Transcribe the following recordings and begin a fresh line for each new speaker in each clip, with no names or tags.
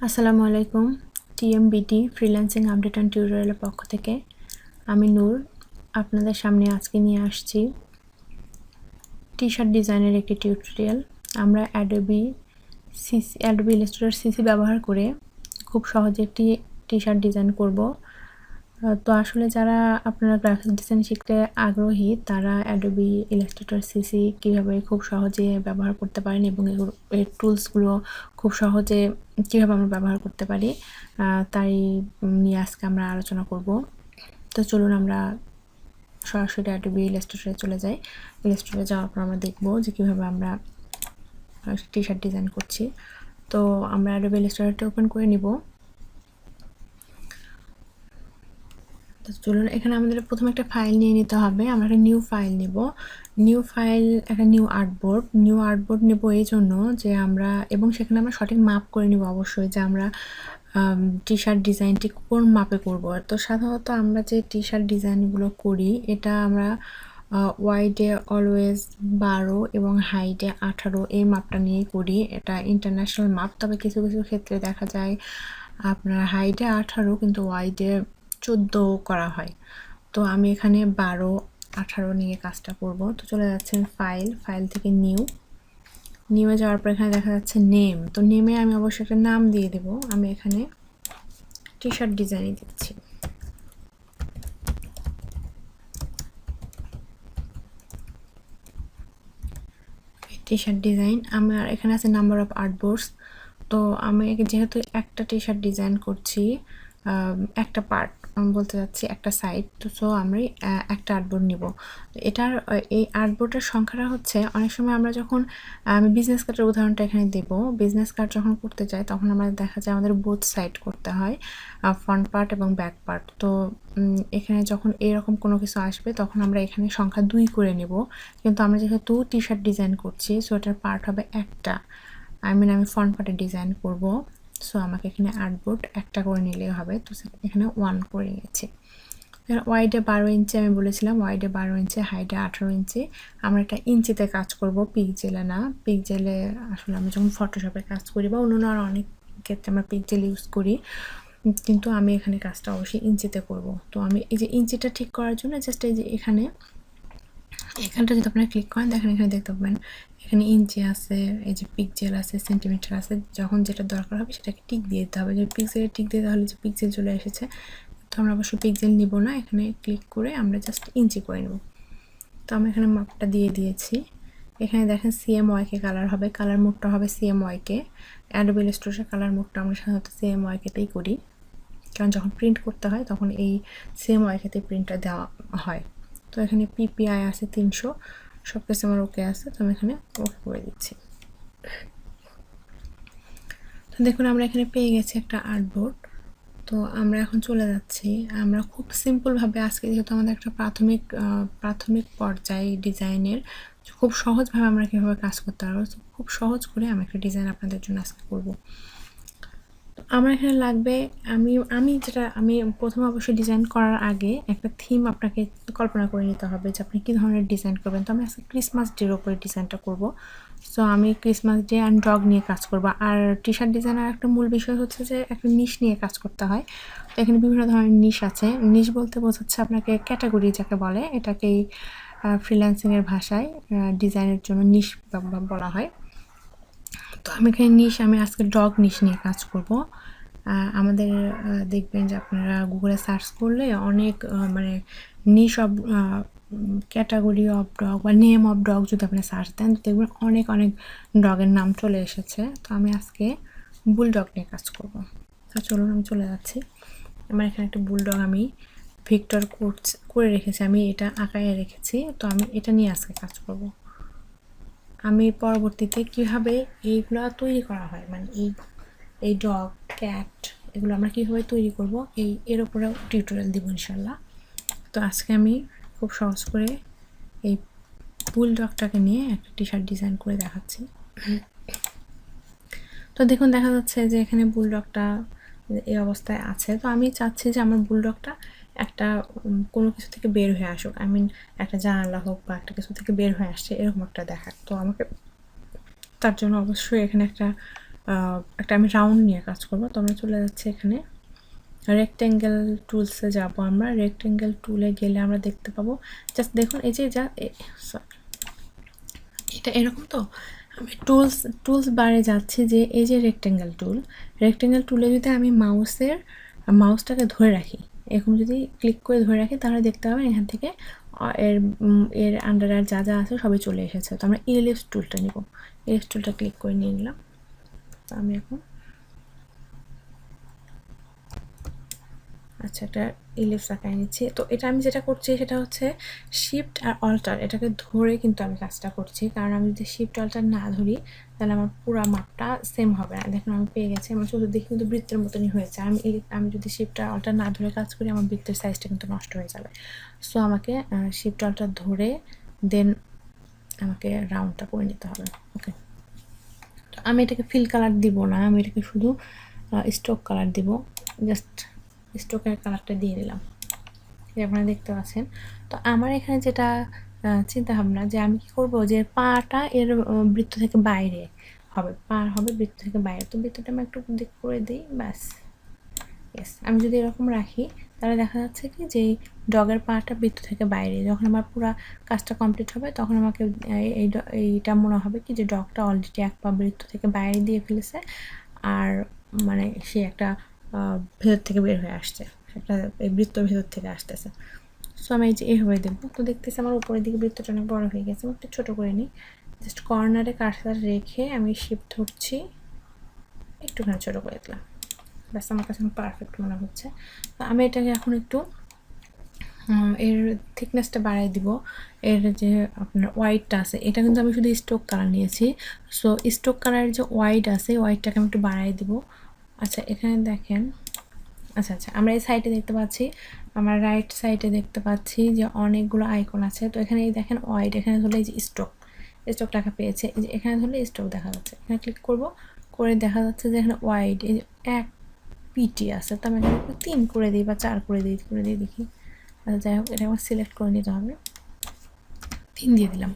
আসসালামু আলাইকুম। টিএমবিটি freelancing update and টিউটোরিয়ালের পক্ষ থেকে আমি নূর আপনাদের সামনে আজকে নিয়ে আসছি টি শার্ট ডিজাইনের একটি টিউটোরিয়াল। আমরা অ্যাডোবি ইলাস্ট্রেটর সিসি ব্যবহার করে খুব সহজে একটি টি শার্ট ডিজাইন করব। তো আসলে যারা আপনারা গ্রাফিক্স ডিজাইন শিখতে আগ্রহী তারা অ্যাডোবি ইলাস্ট্রেটর সিসি কীভাবে খুব সহজে ব্যবহার করতে পারেন এবং এর টুলসগুলো খুব সহজে কীভাবে আমরা ব্যবহার করতে পারি তাই নিয়ে আজকে আমরা আলোচনা করব। তো চলুন আমরা সরাসরি অ্যাডোবি ইলাস্ট্রেটরে চলে যাই। ইলাস্ট্রেটরে যাওয়ার পর আমরা দেখব যে কীভাবে আমরা টি শার্ট ডিজাইন করছি। তো আমরা অ্যাডোবি ইলাস্ট্রেটরটা ওপেন করে নিব। তো চলুন, এখানে আমাদের প্রথমে একটা ফাইল নিয়ে নিতে হবে। আমরা একটা নিউ ফাইল নেব। একটা নিউ আর্টবোর্ড নেব এই জন্য যে আমরা এবং সেখানে আমরা সঠিক মাপ করে নিব অবশ্যই, যে আমরা টি শার্ট ডিজাইনটি কোন মাপে করব। তো সাধারণত আমরা যে টি শার্ট ডিজাইনগুলো করি এটা আমরা ওয়াইডে অলওয়েজ 12 এবং হাইটে 18 এই মাপটা নিয়েই করি। এটা ইন্টারন্যাশনাল মাপ, তবে কিছু কিছু ক্ষেত্রে দেখা যায় আপনার হাইটে 18 কিন্তু ওয়াইডে 14 করা হয়। তো আমি এখানে 12 18 নিয়ে কাজটা করব। তো চলে যাচ্ছেন ফাইল থেকে নিউয়ে যাওয়ার পর এখানে দেখা যাচ্ছে নেম। তো নেমে আমি অবশ্যই একটা নাম দিয়ে দেব। আমি এখানে টি শার্ট ডিজাইনই দিচ্ছি। টি শার্ট ডিজাইন আমার এখানে আছে নাম্বার অফ আর্টবোর্ডস। তো আমি যেহেতু একটা টি শার্ট ডিজাইন করছি, একটা পার্ট বলতে যাচ্ছি একটা সাইড, তো সো আমি একটা আর্টবোর্ড নিব। এটার এই আর্টবোর্ডের সংখ্যাটা হচ্ছে, অনেক সময় আমরা যখন আমি বিজনেস কার্ডের উদাহরণটা এখানে দেব। বিজনেস কার্ড যখন করতে চাই তখন আমাদের দেখা যায় আমাদের বোথ সাইড করতে হয়, ফ্রন্ট পার্ট এবং ব্যাক পার্ট। তো এখানে যখন এরকম কোনো কিছু আসবে তখন আমরা এখানে সংখ্যা 2 করে নেব। কিন্তু আমরা যেহেতু টি শার্ট ডিজাইন করছি সো এটার পার্ট হবে একটা, আমি ফ্রন্ট পার্টে ডিজাইন করব। সো আমাকে এখানে আর্টবোর্ড একটা করে নিলেই হবে। তো এখানে 1 করে নিয়েছি। ওয়াইডে 12 ইঞ্চি আমি বলেছিলাম, ওয়াইডে 12 ইঞ্চি, হাইটে 18 ইঞ্চি। আমরা একটা ইঞ্চিতে কাজ করব, পিক্সেলে না। পিক্সেলে আসলে আমরা যখন ফটোশপে কাজ করি বা অন্য আর অনেক ক্ষেত্রে আমরা পিক্সেল ইউজ করি, কিন্তু আমি এখানে কাজটা অবশ্যই ইঞ্চিতে করব। তো আমি এই যে ইঞ্চিটা ঠিক করার জন্য জাস্ট এই যে এখানটা যদি আপনারা ক্লিক করেন দেখেন, এখানে দেখতে পাবেন এখানে ইঞ্চি আছে, এই যে পিক্সেল আছে, সেন্টিমিটার আছে। যখন যেটা দরকার হবে সেটাকে টিক দিয়ে দিতে হবে। যদি পিক্সেলে টিক দিয়ে তাহলে যে পিক্সেল চলে এসেছে, তো আমরা অবশ্যই পিক্সেল নিব না, এখানে ক্লিক করে আমরা জাস্ট ইঞ্চি করে নেব। তো আমি এখানে মাপটা দিয়ে দিয়েছি। এখানে দেখেন CMYK কালার হবে, কালার মোডটা হবে CMYK। অ্যাডোবি ইলাস্ট্রেটর কালার মোডটা আমরা সাধারণত CMYKতেই করি, কারণ যখন প্রিন্ট করতে হয় তখন এই CMYKতে প্রিন্টটা দেওয়া হয়। তো এখানে PPI আছে 300, সব কিছু আমার ওকে আছে। তো আমি এখানে ওকে করে দিচ্ছি। তো দেখুন আমরা এখানে পেয়ে গেছি একটা আর্টবোর্ড। তো আমরা এখন চলে যাচ্ছি, আমরা খুব সিম্পলভাবে আজকে যেহেতু আমাদের একটা প্রাথমিক পর্যায়ে ডিজাইনের খুব সহজভাবে আমরা কীভাবে কাজ করতে পারবো, খুব সহজ করে আমি একটা ডিজাইন আপনাদের জন্য আজকে করবো। আমার এখানে লাগবে, আমি প্রথমে অবশ্যই ডিজাইন করার আগে একটা থিম আপনাকে কল্পনা করে নিতে হবে যে আপনি কী ধরনের ডিজাইন করবেন। তো আমি আজকে ক্রিসমাস ডের ওপরে ডিজাইনটা করব। সো আমি ক্রিসমাস ডে অ্যান্ড ডগ নিয়ে কাজ করব। আর টি শার্ট ডিজাইনের একটা মূল বিষয় হচ্ছে যে একটা নিশ নিয়ে কাজ করতে হয়। তো এখানে বিভিন্ন ধরনের নিশ আছে। নিশ বলতে বোঝাচ্ছে আপনাকে ক্যাটাগরি যাকে বলে, এটাকেই ফ্রিল্যান্সিংয়ের ভাষায় ডিজাইনের জন্য নিশ বলা হয়। তো আমি এখানে আমি আজকে ডগ নিশ নিয়ে কাজ করব। আমাদের দেখবেন যে আপনারা গুগলে সার্চ করলে অনেক নিশ অফ ক্যাটাগরি অফ ডগ বা নেম অফ ডগ যদি আপনি সার্চ দেন দেখবেন অনেক অনেক ডগের নাম চলে এসেছে। তো আমি আজকে বুলডগ নিয়ে কাজ করব। তো চলুন আমি চলে যাচ্ছি। আমার এখানে একটা বুলডগ আমি ভিক্টর করে রেখেছি, আমি এটা আঁকায় রেখেছি। তো আমি এটা নিয়ে আজকে কাজ করব। আমি পরবর্তীতে কীভাবে এইগুলো তৈরি করা হয়, এই ডগ ক্যাট এগুলো আমরা কীভাবে তৈরি করব এর উপরেও টিউটোরিয়াল দিব ইনশাল্লাহ। তো আজকে আমি খুব সহজ করে এই বুলডগটাকে নিয়ে একটা টি শার্ট ডিজাইন করে দেখাচ্ছি। তো দেখুন দেখা যাচ্ছে যে এখানে বুলডগটা এই অবস্থায় আছে। তো আমি চাচ্ছি যে আমার বুলডগটা একটা কোনো কিছু থেকে বের হয়ে আসুক, একটা জানালা হোক বা একটা কিছু থেকে বের হয়ে আসছে এরকম একটা দেখাক। তো আমাকে তার জন্য অবশ্যই এখানে একটা একটা আমি রাউন্ড নিয়ে কাজ করব। তো আমরা চলে যাচ্ছি এখানে রেক্টেঙ্গেল টুলসে যাব। আমরা রেক্টেঙ্গেল টুলে গেলে আমরা দেখতে পাবো, জাস্ট দেখুন এই যে সরি, এটা এরকম। তো আমি টুলস বারে যাচ্ছি, যে এই যে রেক্টেঙ্গেল টুলে যদি আমি মাউসটাকে ধরে রাখি, এরকম যদি ক্লিক করে ধরে রাখি, তাহলে দেখতে পাবেন এখান থেকে এর এর আন্ডারে আর যা যা আছে সবই চলে এসেছে। তো আমরা ইলিপস টুলটা নিব, ইলিপস টুলটা ক্লিক করে নিয়ে নিলাম। তো আমি এখন আচ্ছা একটা ইলিপস আঁকায় নিচ্ছি। তো এটা আমি যেটা করছি সেটা হচ্ছে শিফট আর অল্টার, এটাকে ধরে কিন্তু আমি কাজটা করছি, কারণ আমি যদি শিফট অল্টার না ধরি তাহলে আমার পুরো মাপটা সেম হবে না। দেখুন আমি পেয়ে গেছি, আমার চতুর্দিকে কিন্তু বৃত্তের মতনই হয়েছে। আমি যদি শিফট আর অল্টার না ধরে কাজ করি, আমার বৃত্তের সাইজটা কিন্তু নষ্ট হয়ে যাবে। সো আমাকে শিফট অল্টার ধরে দেন আমাকে রাউন্ডটা করে নিতে হবে। ওকে, তো আমি এটাকে ফিল কালার দিব না, আমি এটাকে শুধু স্ট্রোক কালার দিব। জাস্ট স্ট্রোকের কালারটা দিয়ে দিলাম, আপনারা দেখতে পাচ্ছেন। তো আমার এখানে যেটা চিন্তা ভাবনা, যে আমি কি করব, যে পাটা এর বৃত্ত থেকে বাইরে হবে, পা হবে বৃত্ত থেকে বাইরে। তো বৃত্তটা আমি একটু দিক করে দিই, ব্যাস। ইয়েস, আমি যদি এরকম রাখি তাহলে দেখা যাচ্ছে কি যে ডগের পাটা বৃত্ত থেকে বাইরে। যখন আমার পুরো কাজটা কমপ্লিট হবে তখন আমাকে এইটা মনে হবে কি যে ডগটা অলরেডি এক পা বৃত্ত থেকে বাইরে দিয়ে ফেলেছে, আর মানে সে একটা ভেতর থেকে বের হয়ে আসছে, একটা এই বৃত্তর ভেতর থেকে আসতেছে। সো আমি এই যে এইভাবে দেবো। তো দেখতেছি আমার উপরের দিকে বৃত্তটা অনেক বড় হয়ে গেছে, আমি একটু ছোটো করে নিই। জাস্ট কর্নারে কার্সার রেখে আমি শিফট ধরছি, একটুখানি ছোটো করে দিলাম, ব্যাস। আমার কাছে পারফেক্ট মনে হচ্ছে। তো আমি এটাকে এখন একটু এর থিকনেসটা বাড়াই দিব। এর যে আপনার ওয়াইডটা আছে, এটা কিন্তু আমি শুধু স্ট্রোক কালার নিয়েছি। সো স্ট্রোক কালারের যে ওয়াইড আছে, ওয়াইডটাকে আমি একটু বাড়াই দিব। আচ্ছা এখানে দেখেন, আচ্ছা আমরা এই সাইডে দেখতে পাচ্ছি, আমার রাইট সাইডে দেখতে পাচ্ছি যে অনেকগুলো আইকন আছে। তো এখানে এই দেখেন ওয়াইড, এখানে ধরলে এই যে স্ট্রোক টাকা পেয়েছে, এই যে এখানে ধরলে স্ট্রোক দেখা যাচ্ছে। এখানে ক্লিক করব, করে দেখা যাচ্ছে যে এখানে ওয়াইড এই যে 1 পিটি আছে। তো আমি এখানে 3 করে দিই বা 4 করে দিই দেখি। আচ্ছা যাই হোক, এটা আমার সিলেক্ট করে নিতে হবে, 3 দিয়ে দিলাম।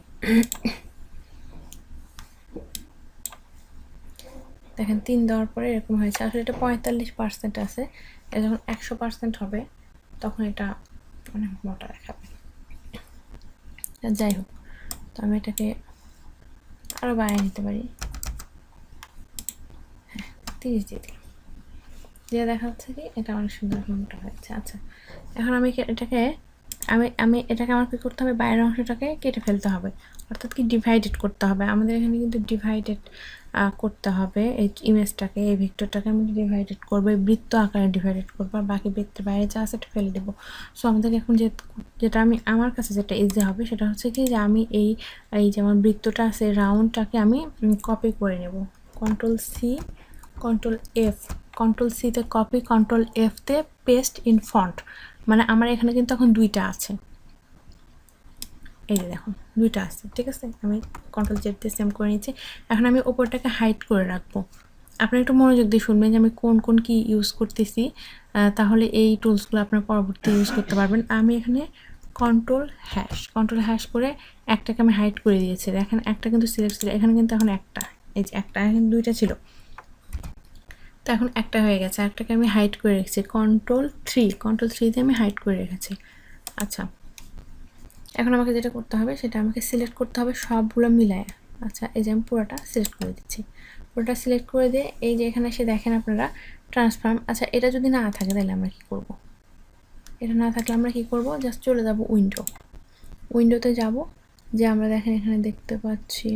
দেখেন 3 দেওয়ার পরে এরকম হয়েছে। আসলে এটা 45% আছে, এটা যখন 100% হবে তখন এটা অনেক মোটা দেখাবে। যাই হোক, তো আমি এটাকে আরও বাড়িয়ে নিতে পারি। হ্যাঁ 30 দিয়ে দিলাম, দিয়ে দেখা যাচ্ছে কি এটা অনেক সুন্দর মোটা হয়েছে। আচ্ছা এখন আমি এটাকে আমার কী করতে হবে, বাইরের অংশটাকে কেটে ফেলতে হবে, অর্থাৎ কি ডিভাইডেড করতে হবে। আমাদের এখানে কিন্তু ডিভাইডেড করতে হবে এই ইমেজটাকে, এই ভেক্টরটাকে আমি ডিভাইডেড করবো, এই বৃত্ত আকারে ডিভাইডেড করবো, আর বাকি বৃত্তের বাইরে যা আছে ফেলে দেবো। সো আমাদের এখন যেটা আমার কাছে যেটা ইজি হবে সেটা হচ্ছে কি যে আমি এই যেমন বৃত্তটা আছে রাউন্ডটাকে আমি কপি করে নেব। কন্ট্রোল সিতে কপি, কন্ট্রোল এফতে পেস্ট ইন ফন্ট। মানে আমার এখানে কিন্তু এখন 2টা আছে, এই যে দেখুন 2টা আছে, ঠিক আছে। আমি কন্ট্রোল জেড দিয়ে সেম করে নিচ্ছি। এখন আমি ওপরটাকে হাইড করে রাখবো। আপনারা একটু মনোযোগ দিয়ে শুনবেন যে আমি কোন কি ইউজ করতেছি, তাহলে এই টুলসগুলো আপনার পরবর্তী ইউজ করতে পারবেন। আমি এখানে কন্ট্রোল হ্যাশ করে একটাকে আমি হাইড করে দিয়েছি। দেখেন একটা কিন্তু সিলেক্ট ছিল, এখানে কিন্তু এখন একটা, এই যে একটা, এখন 2টা ছিল, তো এখন একটা হয়ে গেছে। একটাকে আমি হাইড করে রেখেছি, কন্ট্রোল থ্রি দিয়ে আমি হাইড করে রেখেছি। আচ্ছা এখন আমাকে যেটা করতে হবে সেটা আমাকে সিলেক্ট করতে হবে সবগুলো মিলায়। আচ্ছা এই যে আমি পুরোটা সিলেক্ট করে দিচ্ছি, পুরোটা সিলেক্ট করে দিয়ে এই যে এখানে এসে দেখেন আপনারা ট্রান্সফর্ম। আচ্ছা এটা যদি না থাকে তাহলে আমরা কী করব, এটা না থাকলে আমরা কী করব, জাস্ট চলে যাব উইন্ডোতে যাব, যে আমরা দেখেন এখানে দেখতে পাচ্ছি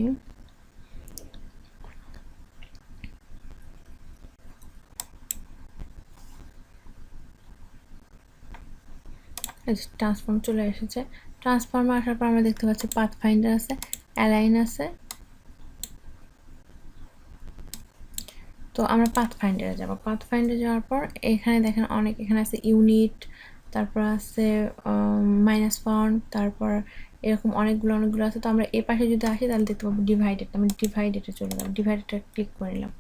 ট্রান্সফর্ম চলে এসেছে। ট্রান্সফর্মে আসার পর আমরা দেখতে পাচ্ছি পাথ ফাইন্ডার আছে, অ্যালাইন আছে। তো আমরা পাথ ফাইন্ডারে যাব। পাথ ফাইন্ডারে যাওয়ার পর এখানে দেখেন এখানে আছে ইউনিট, তারপর আছে মাইনাস ফন্ট, তারপর এরকম অনেকগুলো আছে। তো আমরা এ পাশে যদি আসি তাহলে দেখতে পাবো ডিভাইডেড, আমি ডিভাইডেডে চলে যাব, ডিভাইডেডে ক্লিক করে নিলাম।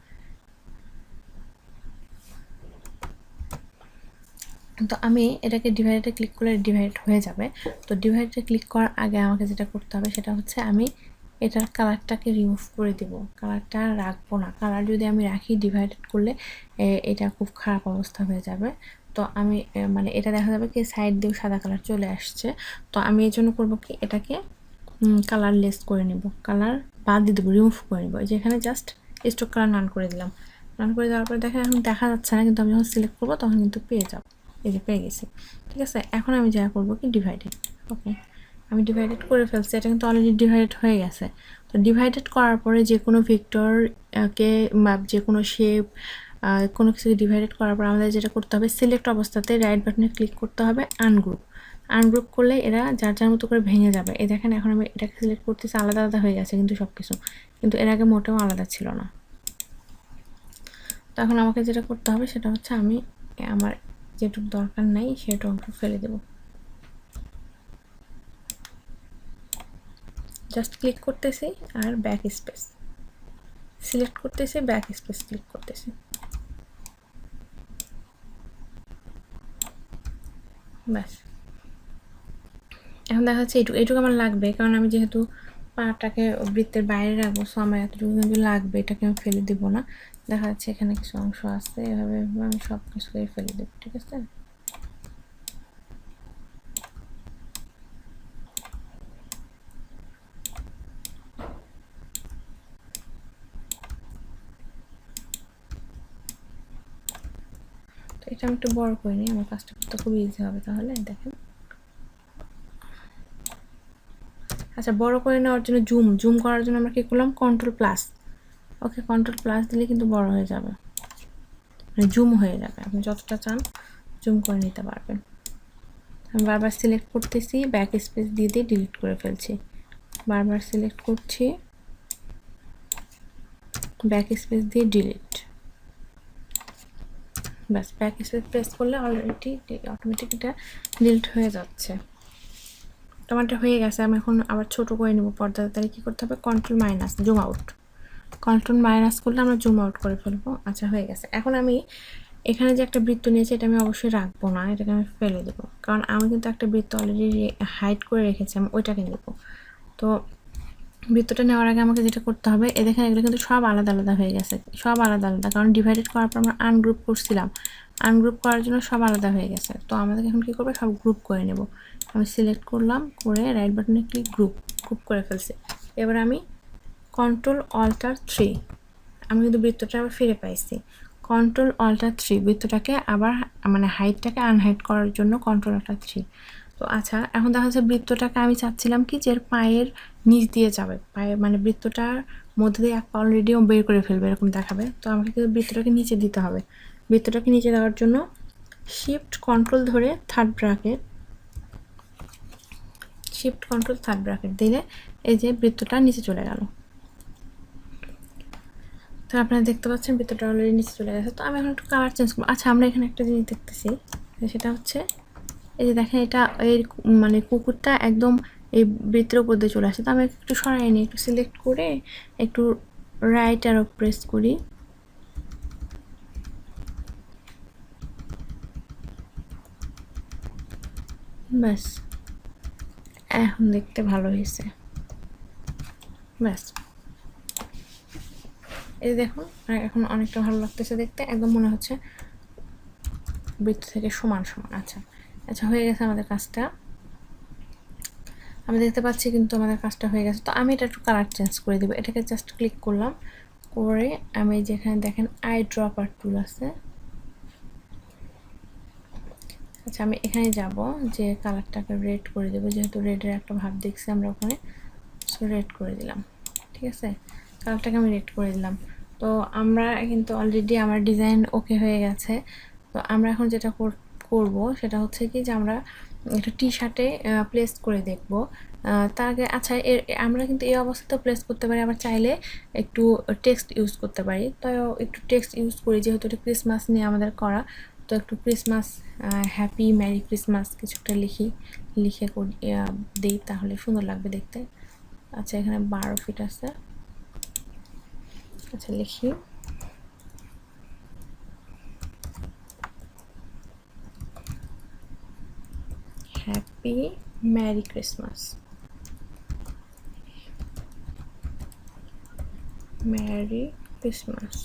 তো আমি এটাকে ডিভাইডেডে ক্লিক করলে ডিভাইড হয়ে যাবে। তো ডিভাইডেডে ক্লিক করার আগে আমাকে যেটা করতে হবে সেটা হচ্ছে আমি এটার কালারটাকে রিমুভ করে দেব, কালারটা রাখবো না। কালার যদি আমি রাখি ডিভাইডেড করলে এটা খুব খারাপ অবস্থা হয়ে যাবে। তো আমি মানে এটা দেখা যাবে কি সাইড দিয়েও সাদা কালার চলে আসছে। তো আমি এই জন্য করবো কি এটাকে কালারলেস করে নেব, কালার বাদ দিয়ে দেবো, রিমুভ করে নেবো। যেখানে জাস্ট স্ট্রোক কালার নান করে দিলাম। রান করে দেওয়ার পরে দেখেন এখন দেখা যাচ্ছে না, কিন্তু আমি যখন সিলেক্ট করবো তখন কিন্তু পেয়ে যাব। এই যে পেয়ে গেছি, ঠিক আছে। এখন আমি যা করবো কি ডিভাইডেড, ওকে আমি ডিভাইডেড করে ফেলছি, এটা কিন্তু অলরেডি ডিভাইডেড হয়ে গেছে। তো ডিভাইডেড করার পরে যে কোনো ভেক্টরকে বা যে কোনো শেপ কোনো কিছুকে ডিভাইডেড করার পর আমাদের যেটা করতে হবে, সিলেক্ট অবস্থাতে রাইট বাটনে ক্লিক করতে হবে, আনগ্রুপ। আনগ্রুপ করলে এরা যার যার মতো করে ভেঙে যাবে। এই দেখেন এখন আমি এটাকে সিলেক্ট করতেছি, আলাদা আলাদা হয়ে গেছে কিন্তু সব কিছু, কিন্তু এর আগে মোটেও আলাদা ছিল না। তো এখন আমাকে যেটা করতে হবে সেটা হচ্ছে আমি আমার যেটুকু দরকার নাই সেটুকু ফেলে দেব। জাস্ট ক্লিক করতেছি আর ব্যাক স্পেস সিলেক্ট করতেছি, ব্যাক স্পেস ক্লিক করতেছি, ব্যাস। এখন দেখা যাচ্ছে এইটুকু আমার লাগবে, কারণ আমি যেহেতু পাটাকে বৃত্তের বাইরে রাখবো, সো আমার এতটুকু কিন্তু লাগবে, এটাকে আমি ফেলে দিব না। দেখা যাচ্ছে এখানে কিছু অংশ আছে, এভাবে আমি সব কিছুকেই ফেলে দেবো, ঠিক আছে। তো এটা আমি একটু বড় করে নিই, আমার কাজটা করতে খুব ইজি হবে। তাহলে দেখেন, আচ্ছা বড় করে নেওয়ার জন্য জুম করার জন্য আমরা কি করলাম, কন্ট্রোল প্লাস। ওকে কন্ট্রোল প্লাস দিলে কিন্তু বড় হয়ে যাবে, মানে জুম হয়ে যাবে। আপনি যতটা চান জুম করে নিতে পারবেন। আমি বারবার সিলেক্ট করতেছি, ব্যাক স্পেস দিয়ে দিয়ে ডিলিট করে ফেলছি, বারবার সিলেক্ট করছি, ব্যাক স্পেস দিয়ে ডিলিট, ব্যাস। ব্যাক স্পেস প্রেস করলে অলরেডি অটোমেটিক এটা ডিলিট হয়ে যাচ্ছে। টমাটো হয়ে গেছে। আমি এখন আবার ছোট করে নেব পর্দাতে। তাহলে কী করতে হবে, control minus, zoom out. Control minus করলে আমরা জুম আউট করে ফেলবো। আচ্ছা হয়ে গেছে। এখন আমি এখানে যে একটা বৃত্ত নিয়েছি এটা আমি অবশ্যই রাখবো না, এটাকে আমি ফেলে দেবো, কারণ আমি কিন্তু একটা বৃত্ত অলরেডি হাইড করে রেখেছি, আমি ওইটাকে নেব। তো বৃত্তটা নেওয়ার আগে আমাকে যেটা করতে হবে, এ দেখেন এগুলো কিন্তু সব আলাদা আলাদা হয়ে গেছে, সব আলাদা আলাদা, কারণ ডিভাইডেড করার পর আমরা আনগ্রুপ করছিলাম, আনগ্রুপ করার জন্য সব আলাদা হয়ে গেছে। তো আমাদের এখন কী করবে, সব গ্রুপ করে নেব। আমি সিলেক্ট করলাম, করে রাইট বাটনে ক্লিক, গ্রুপ করে ফেলছি। এবার আমি কন্ট্রোল অল্টার 3, আমি কিন্তু বৃত্তটা আবার ফিরে পাইছি। কন্ট্রোল অল্টার 3 বৃত্তটাকে আবার মানে হাইটটাকে আনহাইট করার জন্য কন্ট্রোল অল্টার 3। তো আচ্ছা এখন দেখা যাচ্ছে বৃত্তটাকে আমি চাচ্ছিলাম কি যে এর পায়ের নিচ দিয়ে যাবে, পায়ের মানে বৃত্তটার মধ্যে দিয়ে এক পা অলরেডিও বের করে ফেলবে এরকম দেখাবে। তো আমাকে কিন্তু বৃত্তটাকে নিচে দিতে হবে। বৃত্তটাকে নিচে দেওয়ার জন্য শিফট কন্ট্রোল ধরে third bracket, shift control third bracket দিলে এই যে বৃত্তটা নিচে চলে গেল। তো আপনারা দেখতে পাচ্ছেন বৃত্তটা অলরেডি নিচে চলে গেছে। তো আমি এখন একটু কালার চেঞ্জ করবো। আচ্ছা আমরা এখানে একটা জিনিস দেখতেছি, সেটা হচ্ছে এই যে দেখেন এটা এই মানে কুকুরটা একদম এই বৃত্তের উপর দিয়ে চলে আসে। তো আমি একটু সরাই নিই, একটু সিলেক্ট করে একটু রাইট অ্যারো প্রেস করি, ব্যাস এখন দেখতে ভালো হয়েছে, ব্যাস। এই দেখুন এখন অনেকটা ভালো লাগতেছে দেখতে, একদম মনে হচ্ছে বৃত্ত থেকে সমান সমান। আচ্ছা আচ্ছা হয়ে গেছে আমাদের কাজটা, আমি দেখতে পাচ্ছি কিন্তু আমাদের কাজটা হয়ে গেছে। তো আমি এটা একটু কালার চেঞ্জ করে দেবো। এটাকে জাস্ট ক্লিক করলাম, করে আমি যেখানে দেখেন আই ড্রপার টুল আছে, আচ্ছা আমি এখানে যাব যে কালারটাকে রেড করে দেবো, যেহেতু রেডের একটা ভাব দেখছি আমরা ওখানে, সো রেড করে দিলাম, ঠিক আছে। কালারটাকে আমি রেড করে দিলাম। তো আমরা কিন্তু অলরেডি আমার ডিজাইন ওকে হয়ে গেছে। তো আমরা এখন যেটা করব সেটা হচ্ছে কি যে আমরা একটা টি শার্টে প্লেস করে দেখব। তার আগে আচ্ছা আমরা কিন্তু এই অবস্থাতেও প্লেস করতে পারি, আবার চাইলে একটু টেক্সট ইউজ করতে পারি। তো একটু টেক্সট ইউজ করি, যেহেতু এটা ক্রিসমাস নিয়ে আমাদের করা। তো একটু ক্রিসমাস হ্যাপি মেরি ক্রিসমাস কিছু একটা লিখে দিই, তাহলে সুন্দর লাগবে দেখতে। আচ্ছা এখানে 12 ফিট আছে, আচ্ছা লিখি happy merry Christmas. Merry Christmas.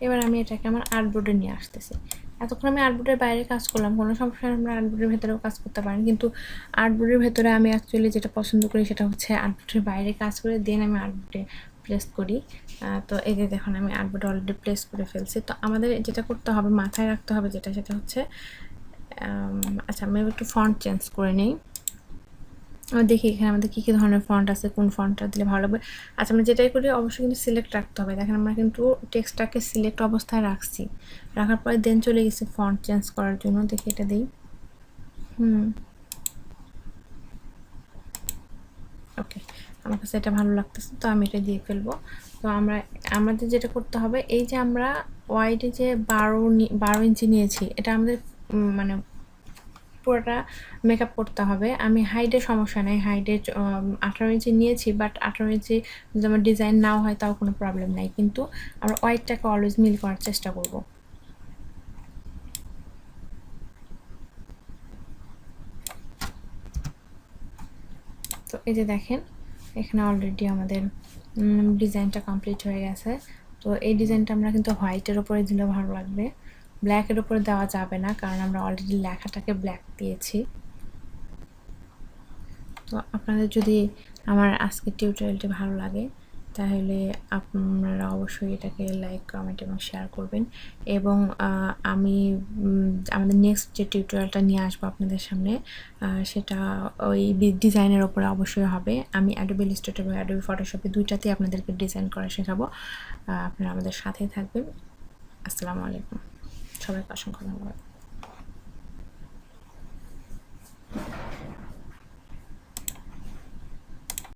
এবার আমি এটাকে আমার আর্টবোর্ডে নিয়ে আসতেছি। এতক্ষণ আমি আর্টবোর্ডের বাইরে কাজ করলাম, কোনো সমস্যা আমরা আর্টবোর্ডের ভেতরেও কাজ করতে পারেন, কিন্তু আর্টবোর্ডের ভেতরে আমি অ্যাকচুয়ালি যেটা পছন্দ করি সেটা হচ্ছে আর্টবোর্ডের বাইরে কাজ করে দেন আমি আর্টবোর্ডে প্লেস করি। তো এই যে দেখুন আমি আর্টবোর্ডে অলরেডি প্লেস করে ফেলছি। তো আমাদের যেটা করতে হবে, মাথায় রাখতে হবে যেটা, সেটা হচ্ছে আচ্ছা আমি একটু ফন্ট চেঞ্জ করে নিই। দেখি এখানে আমাদের কী কী ধরনের ফন্ট আছে, কোন ফন্টটা দিলে ভালো লাগবে। আচ্ছা আমরা যেটাই করি অবশ্যই কিন্তু সিলেক্ট রাখতে হবে। দেখেন আমরা কিন্তু টেক্সটটাকে সিলেক্ট অবস্থায় রাখছি, রাখার পরে দেন চলে গেছি ফন্ট চেঞ্জ করার জন্য। দেখি এটা দিই, ওকে আমার কাছে এটা ভালো লাগতেছে, তো আমি এটা দিয়ে ফেলবো। তো আমাদের যেটা করতে হবে, এই যে আমরা ওয়াইডে যে 12 ইঞ্চি নিয়েছি, এটা আমাদের মানে পুরোটা মেকআপ করতে হবে। আমি হাইডে সমস্যা নেই, হাইডে 18 ইঞ্চি নিয়েছি, বাট 18 ইঞ্চি যদি আমার ডিজাইন নাও হয় তাও কোনো প্রবলেম নাই, কিন্তু আমরা ওয়াইডটাকে অলওয়েজ মিল করার চেষ্টা করব। তো এই যে দেখেন এখানে অলরেডি আমাদের ডিজাইনটা কমপ্লিট হয়ে গেছে। তো এই ডিজাইনটা আমরা কিন্তু হোয়াইটের ওপরে দিলে ভালো লাগবে, ব্ল্যাকের ওপরে দেওয়া যাবে না, কারণ আমরা অলরেডি লেখাটাকে ব্ল্যাক দিয়েছি। তো আপনাদের যদি আমার আজকের টিউটোরিয়ালটি ভালো লাগে তাহলে আপনারা অবশ্যই এটাকে লাইক, কমেন্ট এবং শেয়ার করবেন। এবং আমি আমাদের নেক্সট যে টিউটোরিয়ালটা নিয়ে আসবো আপনাদের সামনে, সেটা ওই ডিজাইনের ওপরে অবশ্যই হবে। আমি অ্যাডোবি ইলাস্ট্রেটর এবং অ্যাডোবি ফটোশপে দুইটাতেই আপনাদেরকে ডিজাইন করা শেখাবো। আপনারা আমাদের সাথেই থাকবেন। আসসালামু আলাইকুম, সবাইকে অসংখ্য ধন্যবাদ।